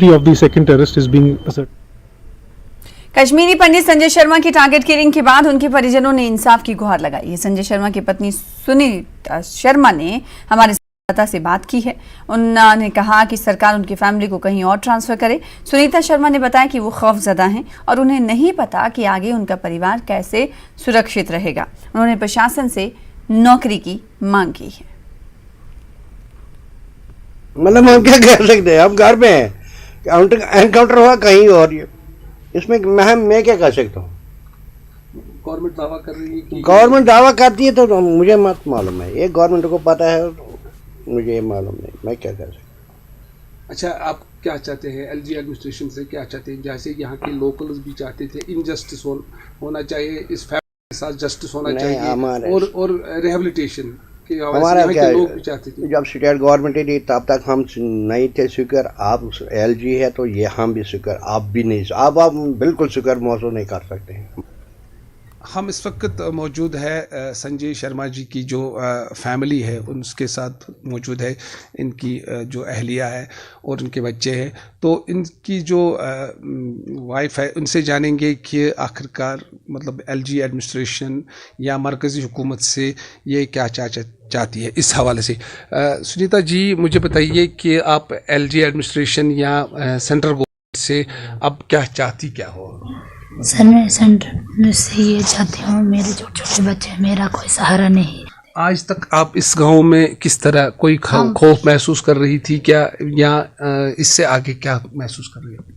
of the second terrorist is being asserted. Kashmiri पंडित संजय शर्मा की target killing के बाद उनके परिजनों ने इंसाफ की गुहार लगाई है। संजय शर्मा की पत्नी सुनीता शर्मा ने हमारे संवाददाता से बात की है। उन्होंने कहा कि सरकार उनकी फैमिली को कहीं और ट्रांसफर करे। सुनीता शर्मा ने बताया कि वो खौफजदा हैं और उन्हें नहीं पता कि आगे उनका परिवार कैसे सुरक्षित रहेगा। उन्होंने प्रशासन से नौकरी की मांग की है। मतलब हम क्या कर सकते हैं, हम घर में हैं, एनकाउंटर हुआ कहीं और, इसमें मैं क्या कर सकता हूँ। गवर्नमेंट दावा कर रही है कि गवर्नमेंट दावा करती है तो मुझे मत मालूम है, ये गवर्नमेंट को पता है, मुझे ये मालूम नहीं, मैं क्या कर सकता हूँ। अच्छा, आप क्या चाहते हैं एलजी एडमिनिस्ट्रेशन से, क्या चाहते हैं? जैसे यहाँ के लोकल्स भी चाहते थे इनजस्टिस होना चाहिए, इस फैमिली के साथ जस्टिस होना चाहिए और रिहेबिलिटेशन हमारा क्या है, लोग भी चाहते थे। जब स्टेट गवर्नमेंट थी तब तक हम नहीं थे स्वीकार, आप एलजी है तो ये हम भी स्वीकार, आप भी नहीं, आप बिल्कुल स्वीकार महसूस नहीं कर सकते हैं। हम इस वक्त मौजूद है संजय शर्मा जी की जो फैमिली है उनके साथ मौजूद है, इनकी जो अहलिया है और उनके बच्चे हैं। तो इनकी जो वाइफ है उनसे जानेंगे कि आखिरकार मतलब एलजी एडमिनिस्ट्रेशन या मरकज़ी हुकूमत से ये क्या चाहती है इस हवाले से। सुनीता जी, मुझे बताइए कि आप एलजी एडमिनिस्ट्रेशन या सेंट्रल गवर्नमेंट से अब क्या चाहती क्या हो? सर, मैं सेंटर से ये चाहती हूँ, मेरे छोटे छोटे बच्चे, मेरा कोई सहारा नहीं। आज तक आप इस गांव में किस तरह कोई खौफ महसूस कर रही थी क्या, या इससे आगे क्या महसूस कर रही है?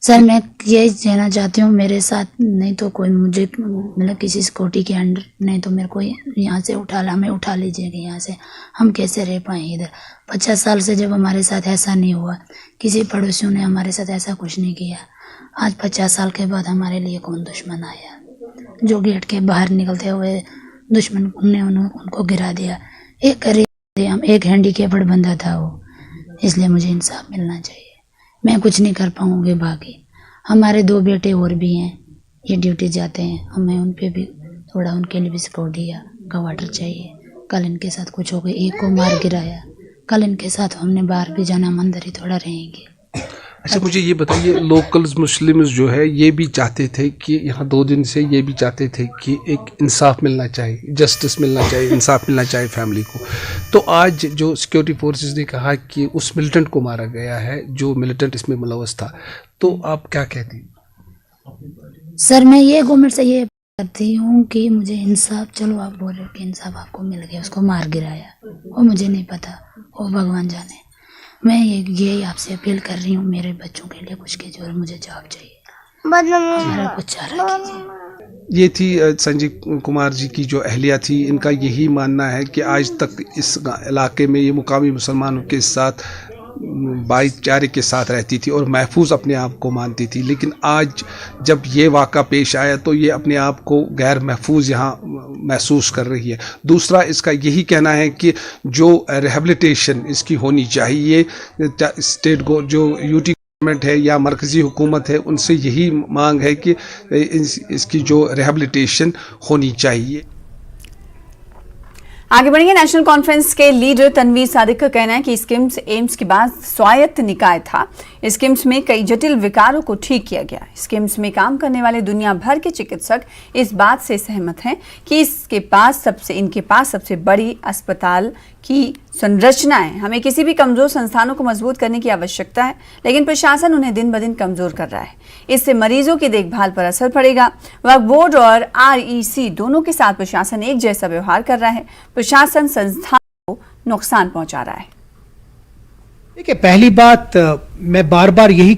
सर, मैं यही कहना चाहती हूँ, मेरे साथ नहीं तो कोई मुझे मतलब किसी सिक्योरिटी के अंडर, नहीं तो मेरे को यहाँ से हमें उठा लीजिएगा यहाँ से, हम कैसे रह पाए इधर। 50 साल से जब हमारे साथ ऐसा नहीं हुआ, किसी पड़ोसियों ने हमारे साथ ऐसा कुछ नहीं किया, आज 50 साल के बाद हमारे लिए कौन दुश्मन आया? जो गेट के बाहर निकलते हुए दुश्मन ने उनको गिरा दिया। एक गरीब, हम एक हैंडीकेप्ड बंदा था वो, इसलिए मुझे इंसाफ मिलना चाहिए। मैं कुछ नहीं कर पाऊँगी बाकी। हमारे 2 बेटे और भी हैं, ये ड्यूटी जाते हैं, हमें उन पे भी थोड़ा, उनके लिए भी सिक्योरिटी या क्वार्टर चाहिए। कल इनके साथ कुछ हो गया, एक को मार गिराया, कल इनके साथ हमने बाहर भी जाना, हम अंदर ही थोड़ा रहेंगे। अच्छा, मुझे ये बताइए, लोकल्स मुस्लिम्स जो है ये भी चाहते थे कि यहाँ 2 दिन से ये भी चाहते थे कि एक इंसाफ मिलना चाहिए, जस्टिस मिलना चाहिए, इंसाफ मिलना चाहिए फैमिली को। तो आज जो सिक्योरिटी फोर्सेस ने कहा कि उस मिलिटेंट को मारा गया है जो मिलिटेंट इसमें मुलव्वस था, तो आप क्या कहती? सर, मैं ये गवर्नमेंट से ये करती हूँ कि मुझे इंसाफ, चलो आप बोल रहे हो कि इंसाफ आपको मिल गया, उसको मार गिराया, वो मुझे नहीं पता, वो भगवान जाने। मैं यही आपसे अपील कर रही हूँ, मेरे बच्चों के लिए कुछ कीजिए और मुझे जॉब चाहिए, मेरा कुछ चारा कीजिए। ये थी संजय कुमार जी की जो अहलिया थी। इनका यही मानना है कि आज तक इस इलाके में ये मुकामी मुसलमानों के साथ भाईचारे के साथ रहती थी और महफूज अपने आप को मानती थी, लेकिन आज जब ये वाक़ा पेश आया तो ये अपने आप को गैर महफूज यहाँ महसूस कर रही है। दूसरा, इसका यही कहना है कि जो रिहेबिलिटेशन इसकी होनी चाहिए, स्टेट जो यूटी गवर्नमेंट है या मरकज़ी हुकूमत है उनसे यही मांग है कि इसकी जो रिहेबिलिटेशन होनी चाहिए। आगे बढ़ेंगे। नेशनल कॉन्फ्रेंस के लीडर तनवीर सादिक का कहना है कि स्किम्स एम्स के बाद स्वायत्त निकाय था। स्किम्स में कई जटिल विकारों को ठीक किया गया। स्किम्स में काम करने वाले दुनिया भर के चिकित्सक इस बात से सहमत हैं कि इनके पास सबसे बड़ी अस्पताल की संरचना है। हमें किसी भी कमजोर संस्थानों को मजबूत करने की आवश्यकता है, लेकिन प्रशासन उन्हें दिन ब दिन कमजोर कर रहा है। इससे मरीजों की देखभाल पर असर पड़ेगा। वक्फ बोर्ड और REC दोनों के साथ प्रशासन एक जैसा व्यवहार कर रहा है। प्रशासन संस्थान को नुकसान पहुंचा रहा है। देखिए, पहली बात मैं बार बार यही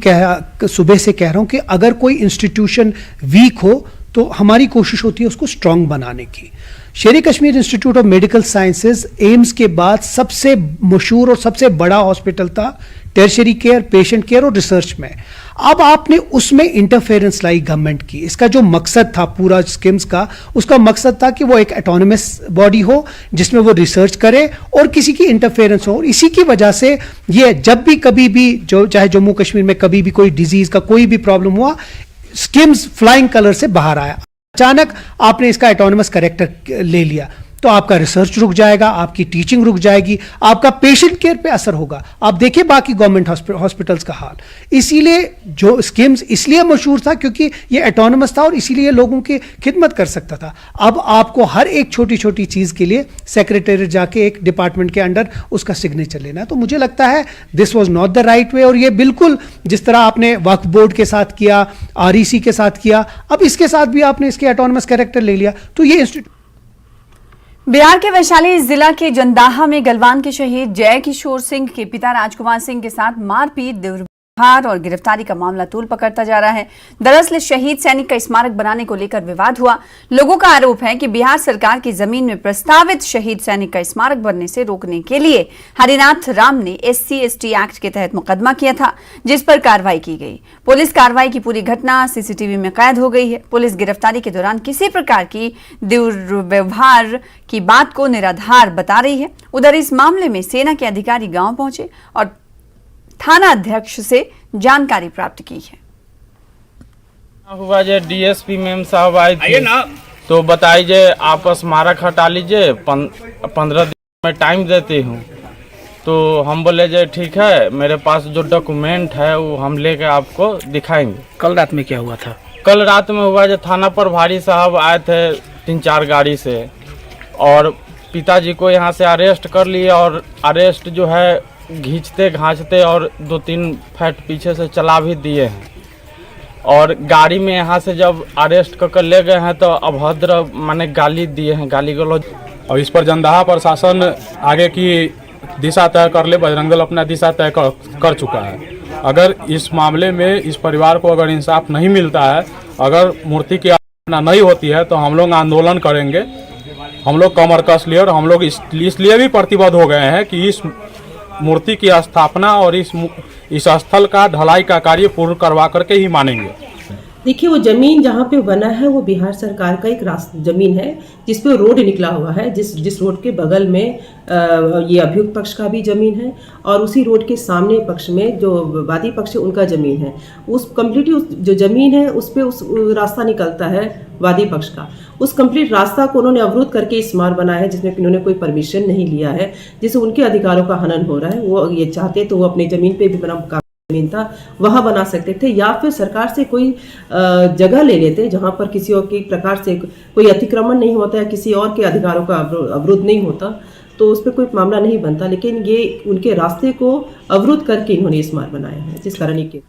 सुबह से कह रहा हूं कि अगर कोई इंस्टीट्यूशन वीक हो तो हमारी कोशिश होती है उसको स्ट्रांग बनाने की। शेर Kashmir institute of medical sciences AIIMS के बाद सबसे मशहूर और सबसे बड़ा हॉस्पिटल था टर्शरी केयर, पेशेंट केयर और रिसर्च में। अब आपने उसमें इंटरफेरेंस लाई गवर्नमेंट की। इसका जो मकसद था पूरा स्किम्स का, उसका मकसद था कि वो एक ऑटोनमस बॉडी हो जिसमें वो रिसर्च करे और किसी की इंटरफेरेंस हो। और इसी की वजह से ये जब भी कभी भी जो चाहे जम्मू कश्मीर में कभी भी कोई डिजीज का कोई भी प्रॉब्लम हुआ, स्किम्स फ्लाइंग कलर से बाहर आया। अचानक आपने इसका ऑटोनमस कैरेक्टर ले लिया। तो आपका रिसर्च रुक जाएगा, आपकी टीचिंग रुक जाएगी, आपका पेशेंट केयर पे असर होगा। आप देखिए बाकी गवर्नमेंट हॉस्पिटल्स का हाल। इसीलिए जो स्किम्स इसलिए मशहूर था क्योंकि ये ऑटोनमस था और इसीलिए लोगों की खिदमत कर सकता था। अब आपको हर एक छोटी छोटी चीज के लिए सेक्रेटेरिएट जाके एक डिपार्टमेंट के अंडर उसका सिग्नेचर लेना है। तो मुझे लगता है this was not the right way. और ये बिल्कुल जिस तरह आपने वक्फ बोर्ड के साथ किया, REC के साथ किया, अब इसके साथ भी आपने इसके ऑटोनमस कैरेक्टर ले लिया, तो ये इंस्टीट्यूट। बिहार के वैशाली जिला के जंदाहा में गलवान के शहीद जय किशोर सिंह के पिता राजकुमार सिंह के साथ मारपीट, दुर्व्यवहार और गिरफ्तारी का मामला तूल पकड़ता जा रहा है। दरअसल शहीद सैनिक का स्मारक बनाने को लेकर विवाद हुआ। लोगों का आरोप है कि बिहार सरकार की जमीन में प्रस्तावित शहीद सैनिक का स्मारक बनने से रोकने के लिए हरिनाथ राम ने SC/ST एक्ट के तहत मुकदमा किया था, जिस पर कार्रवाई की गई। पुलिस कार्रवाई की पूरी घटना CCTV में कैद हो गई है। पुलिस गिरफ्तारी के दौरान किसी प्रकार की दुर्व्यवहार की बात को निराधार बता रही है। उधर इस मामले में सेना के अधिकारी गांव पहुंचे और थाना अध्यक्ष से जानकारी प्राप्त की है। हुआ जो DSP मैम साहब आए थे तो बताइए आप स्मारक हटा लीजिए, 15 दिन में टाइम देती हूँ। तो हम बोले जे ठीक है, मेरे पास जो डॉक्यूमेंट है वो हम लेके आपको दिखाएंगे। कल रात में क्या हुआ था? कल रात में हुआ जो थाना प्रभारी साहब आए थे 3-4 गाड़ी से और पिताजी को यहाँ से अरेस्ट कर लिए और अरेस्ट जो है घींचते घांचते और 2-3 फैट पीछे से चला भी दिए हैं। और गाड़ी में यहाँ से जब अरेस्ट कर ले गए हैं तो अभद्र माने गाली दिए हैं, गाली गलौज। और इस पर जंदाहा प्रशासन आगे की दिशा तय कर ले, बजरंग दल अपना दिशा तय कर चुका है। अगर इस मामले में इस परिवार को अगर इंसाफ नहीं मिलता है, अगर मूर्ति की स्थापना नहीं होती है तो हम लोग आंदोलन करेंगे। हम लोग कमर कस लिए और हम लोग इसलिए भी प्रतिबद्ध हो गए हैं कि इस मूर्ति की स्थापना और इस स्थल का ढलाई का कार्य पूर्ण करवा करके ही मानेंगे। देखिए, वो ज़मीन जहाँ पे बना है वो बिहार सरकार का एक ज़मीन है जिस पे रोड निकला हुआ है, जिस रोड के बगल में ये अभियुक्त पक्ष का भी ज़मीन है और उसी रोड के सामने पक्ष में जो वादी पक्ष है उनका ज़मीन है। उस कम्प्लीटली जो ज़मीन है उस पे उस रास्ता निकलता है वादी पक्ष का। उस कंप्लीट रास्ता को उन्होंने अवरुद्ध करके स्मारक बनाया है जिसमें इन्होंने कोई परमिशन नहीं लिया है, जिससे उनके अधिकारों का हनन हो रहा है। वो ये चाहते तो वो अपनी ज़मीन पे भी बना जमीन था वहाँ बना सकते थे, या फिर सरकार से कोई जगह ले लेते जहाँ पर किसी और के प्रकार से कोई अतिक्रमण नहीं होता है, किसी और के अधिकारों का अवरुद्ध नहीं होता, तो उस पर कोई मामला नहीं बनता। लेकिन ये उनके रास्ते को अवरुद्ध करके इन्होंने स्मारक बनाया है, जिस कारण ये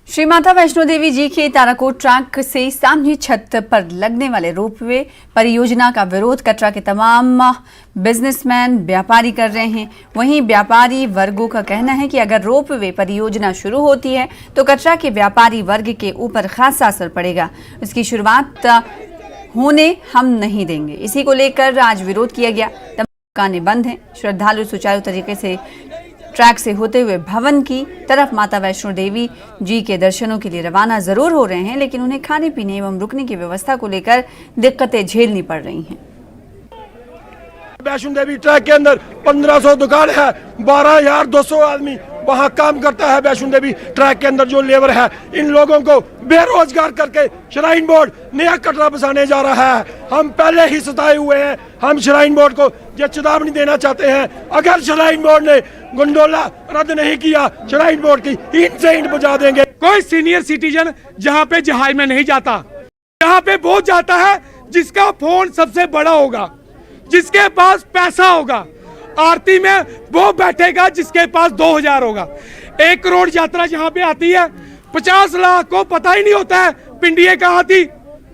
श्री माता वैष्णो देवी जी के ताराकोट ट्रैक से सामने छत पर लगने वाले रोपवे परियोजना का विरोध कटरा के तमाम बिजनेसमैन व्यापारी कर रहे हैं। वहीं व्यापारी वर्गों का कहना है कि अगर रोपवे परियोजना शुरू होती है तो कटरा के व्यापारी वर्ग के ऊपर खासा असर पड़ेगा। इसकी शुरुआत होने हम नहीं देंगे। इसी को लेकर आज विरोध किया गया। तमाम दुकानें बंद हैं। श्रद्धालु सुचारू तरीके से ट्रैक से होते हुए भवन की तरफ माता वैष्णो देवी जी के दर्शनों के लिए रवाना जरूर हो रहे हैं, लेकिन उन्हें खाने पीने एवं रुकने की व्यवस्था को लेकर दिक्कतें झेलनी पड़ रही हैं। वैष्णो देवी ट्रैक के अंदर 1500 दुकान है, 12,200 आदमी वहाँ काम करता है। वैष्णो देवी ट्रैक के अंदर जो लेबर है, इन लोगों को बेरोजगार करके श्राइन बोर्ड नया कटरा बसाने जा रहा है। हम पहले ही सताए हुए हैं। हम श्राइन बोर्ड को ये चेतावनी देना चाहते हैं, अगर श्राइन बोर्ड ने गंडोला रद्द नहीं किया, श्राइन बोर्ड की ईंट से ईंट बजा देंगे। कोई सीनियर सिटीजन जहाँ पे जहाज में नहीं जाता, यहाँ पे वो जाता है जिसका फोन सबसे बड़ा होगा, जिसके पास पैसा होगा। आरती में वो बैठेगा जिसके पास 2000 होगा। 1 करोड़ यात्रा जहाँ पे आती है, 50 लाख को पता ही नहीं होता है पिंडिये कहाँ थी।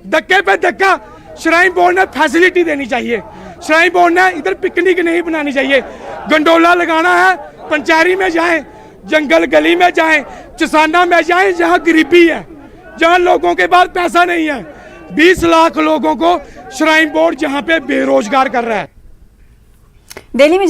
धक्के पे धक्का श्राइन बोर्ड ने फैसिलिटी देनी चाहिए। श्राइन बोर्ड ने इधर पिकनिक नहीं बनानी चाहिए। गंडोला लगाना है, पंचारी में जाएं, जंगल गली में जाएं, चसाना में जाएं, जहाँ गरीबी है, जहाँ लोगों के पास पैसा नहीं है। 20 लाख लोगों को श्राइन बोर्ड जहाँ पे बेरोजगार कर रहा है। दिल्ली में